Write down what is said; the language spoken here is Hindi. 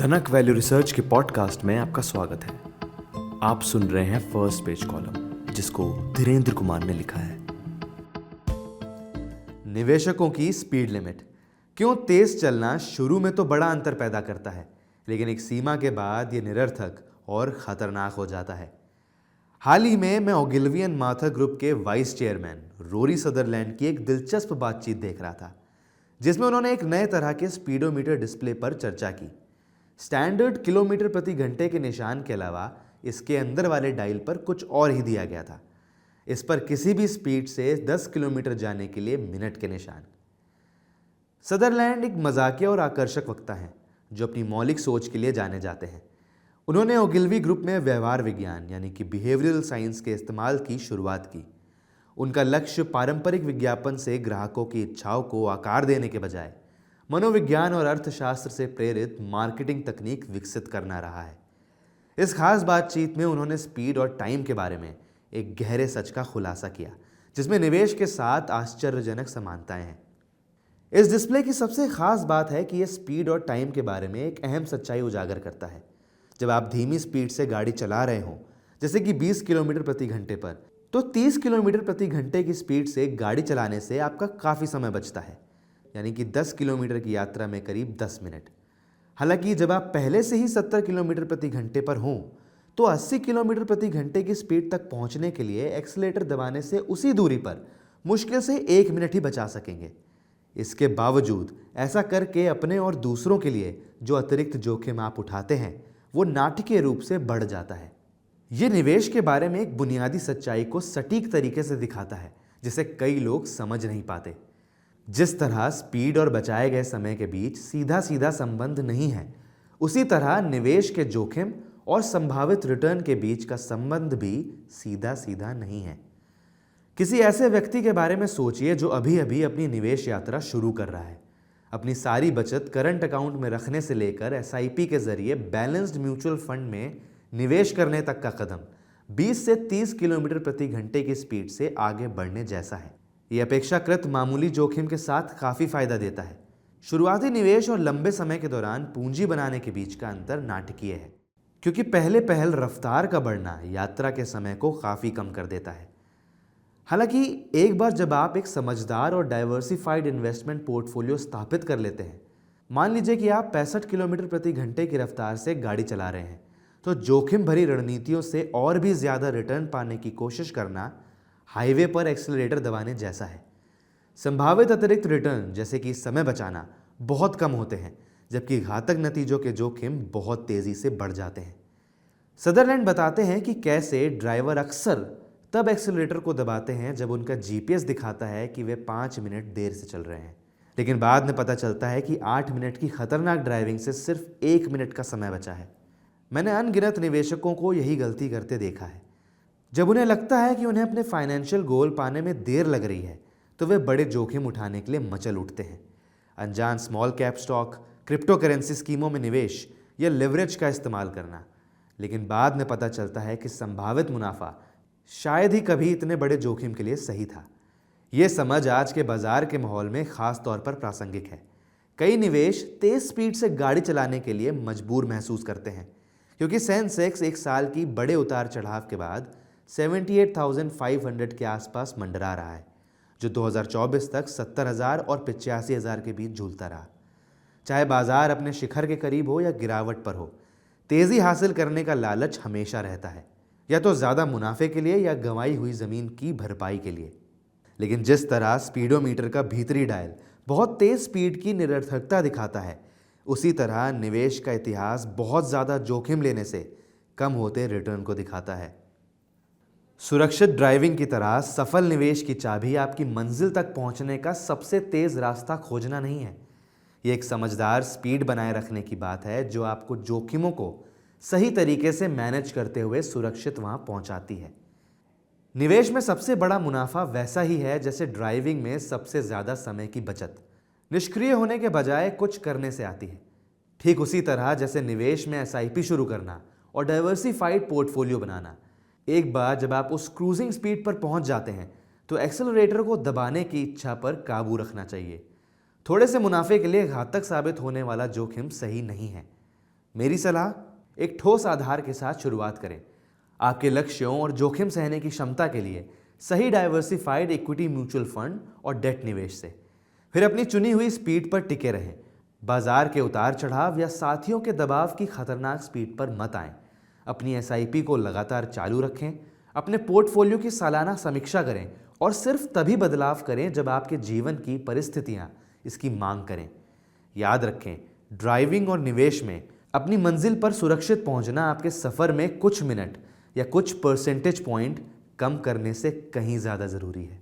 धनक वैल्यू रिसर्च के पॉडकास्ट में आपका स्वागत है। आप सुन रहे हैं फर्स्ट पेज कॉलम, जिसको धीरेन्द्र कुमार ने लिखा है। निवेशकों की स्पीड लिमिट। क्यों तेज चलना शुरू में तो बड़ा अंतर पैदा करता है, लेकिन एक सीमा के बाद ये निरर्थक और खतरनाक हो जाता है। हाल ही में मैं ओगिलवी एंड मार्था ग्रुप के वाइस चेयरमैन रोरी सदरलैंड की एक दिलचस्प बातचीत देख रहा था, जिसमें उन्होंने एक नए तरह के स्पीडोमीटर डिस्प्ले पर चर्चा की। स्टैंडर्ड किलोमीटर प्रति घंटे के निशान के अलावा इसके अंदर वाले डायल पर कुछ और ही दिया गया था। इस पर किसी भी स्पीड से 10 किलोमीटर जाने के लिए मिनट के निशान। सदरलैंड एक मजाकिया और आकर्षक वक्ता हैं, जो अपनी मौलिक सोच के लिए जाने जाते हैं। उन्होंने ओगिलवी ग्रुप में व्यवहार विज्ञान यानी कि बिहेवियरल साइंस के इस्तेमाल की शुरुआत की। उनका लक्ष्य पारंपरिक विज्ञापन से ग्राहकों की इच्छाओं को आकार देने के बजाय मनोविज्ञान और अर्थशास्त्र से प्रेरित मार्केटिंग तकनीक विकसित करना रहा है। इस खास बातचीत में उन्होंने स्पीड और टाइम के बारे में एक गहरे सच का खुलासा किया, जिसमें निवेश के साथ आश्चर्यजनक समानताएं हैं। इस डिस्प्ले की सबसे खास बात है कि यह स्पीड और टाइम के बारे में एक अहम सच्चाई उजागर करता है। जब आप धीमी स्पीड से गाड़ी चला रहे हो, जैसे कि 20 किलोमीटर प्रति घंटे पर, तो 30 किलोमीटर प्रति घंटे की स्पीड से गाड़ी चलाने से आपका काफ़ी समय बचता है, यानी कि 10 किलोमीटर की यात्रा में करीब 10 मिनट। हालांकि जब आप पहले से ही 70 किलोमीटर प्रति घंटे पर हों, तो 80 किलोमीटर प्रति घंटे की स्पीड तक पहुंचने के लिए एक्सीलेटर दबाने से उसी दूरी पर मुश्किल से 1 मिनट ही बचा सकेंगे। इसके बावजूद ऐसा करके अपने और दूसरों के लिए जो अतिरिक्त जोखिम आप उठाते हैं, वो नाटकीय रूप से बढ़ जाता है। ये निवेश के बारे में एक बुनियादी सच्चाई को सटीक तरीके से दिखाता है, जिसे कई लोग समझ नहीं पाते। जिस तरह स्पीड और बचाए गए समय के बीच सीधा सीधा संबंध नहीं है, उसी तरह निवेश के जोखिम और संभावित रिटर्न के बीच का संबंध भी सीधा सीधा नहीं है। किसी ऐसे व्यक्ति के बारे में सोचिए जो अभी अभी अपनी निवेश यात्रा शुरू कर रहा है। अपनी सारी बचत करंट अकाउंट में रखने से लेकर एसआईपी के जरिए बैलेंस्ड म्यूचुअल फंड में निवेश करने तक का कदम 20 से 30 किलोमीटर प्रति घंटे की स्पीड से आगे बढ़ने जैसा है। यह अपेक्षाकृत मामूली जोखिम के साथ काफ़ी फायदा देता है। शुरुआती निवेश और लंबे समय के दौरान पूंजी बनाने के बीच का अंतर नाटकीय है, क्योंकि पहल रफ्तार का बढ़ना यात्रा के समय को काफ़ी कम कर देता है। हालांकि एक बार जब आप एक समझदार और डाइवर्सिफाइड इन्वेस्टमेंट पोर्टफोलियो स्थापित कर लेते हैं, मान लीजिए कि आप 65 किलोमीटर प्रति घंटे की रफ्तार से गाड़ी चला रहे हैं, तो जोखिम भरी रणनीतियों से और भी ज़्यादा रिटर्न पाने की कोशिश करना हाईवे पर एक्सीलरेटर दबाने जैसा है। संभावित अतिरिक्त रिटर्न, जैसे कि समय बचाना, बहुत कम होते हैं, जबकि घातक नतीजों के जोखिम बहुत तेज़ी से बढ़ जाते हैं। सदरलैंड बताते हैं कि कैसे ड्राइवर अक्सर तब एक्सीलरेटर को दबाते हैं जब उनका जीपीएस दिखाता है कि वे 5 मिनट देर से चल रहे हैं, लेकिन बाद में पता चलता है कि 8 मिनट की खतरनाक ड्राइविंग से सिर्फ 1 मिनट का समय बचा है। मैंने अनगिनत निवेशकों को यही गलती करते देखा है। जब उन्हें लगता है कि उन्हें अपने फाइनेंशियल गोल पाने में देर लग रही है, तो वे बड़े जोखिम उठाने के लिए मचल उठते हैं। अनजान small cap stock, crypto currency स्कीमों में निवेश या लिवरेज का इस्तेमाल करना, लेकिन बाद में पता चलता है कि संभावित मुनाफा शायद ही कभी इतने बड़े जोखिम के लिए सही था। ये समझ आज के बाजार के माहौल में खास तौर पर प्रासंगिक है। कई निवेश तेज स्पीड से गाड़ी चलाने के लिए मजबूर महसूस करते हैं, क्योंकि सेंसेक्स एक साल की बड़े उतार चढ़ाव के बाद 78,500 के आसपास मंडरा रहा है, जो 2024 तक 70,000 और 85,000 के बीच झूलता रहा। चाहे बाजार अपने शिखर के करीब हो या गिरावट पर हो, तेजी हासिल करने का लालच हमेशा रहता है, या तो ज़्यादा मुनाफे के लिए या गंवाई हुई ज़मीन की भरपाई के लिए। लेकिन जिस तरह स्पीडोमीटर का भीतरी डायल बहुत तेज स्पीड की निरर्थकता दिखाता है, उसी तरह निवेश का इतिहास बहुत ज़्यादा जोखिम लेने से कम होते रिटर्न को दिखाता है। सुरक्षित ड्राइविंग की तरह सफल निवेश की चाबी आपकी मंजिल तक पहुंचने का सबसे तेज रास्ता खोजना नहीं है। ये एक समझदार स्पीड बनाए रखने की बात है, जो आपको जोखिमों को सही तरीके से मैनेज करते हुए सुरक्षित वहां पहुंचाती है। निवेश में सबसे बड़ा मुनाफा वैसा ही है जैसे ड्राइविंग में सबसे ज़्यादा समय की बचत निष्क्रिय होने के बजाय कुछ करने से आती है। ठीक उसी तरह जैसे निवेश में एसआईपी शुरू करना और डाइवर्सिफाइड पोर्टफोलियो बनाना। एक बार जब आप उस क्रूजिंग स्पीड पर पहुंच जाते हैं, तो एक्सेलरेटर को दबाने की इच्छा पर काबू रखना चाहिए। थोड़े से मुनाफे के लिए घातक साबित होने वाला जोखिम सही नहीं है। मेरी सलाह, एक ठोस आधार के साथ शुरुआत करें। आपके लक्ष्यों और जोखिम सहने की क्षमता के लिए सही डाइवर्सिफाइड इक्विटी म्यूचुअल फंड और डेट निवेश से। फिर अपनी चुनी हुई स्पीड पर टिके रहें। बाजार के उतार चढ़ाव या साथियों के दबाव की खतरनाक स्पीड पर मत आएं। अपनी एसआईपी को लगातार चालू रखें। अपने पोर्टफोलियो की सालाना समीक्षा करें और सिर्फ तभी बदलाव करें जब आपके जीवन की परिस्थितियां इसकी मांग करें। याद रखें, ड्राइविंग और निवेश में अपनी मंजिल पर सुरक्षित पहुंचना आपके सफर में कुछ मिनट या कुछ परसेंटेज पॉइंट कम करने से कहीं ज्यादा जरूरी है।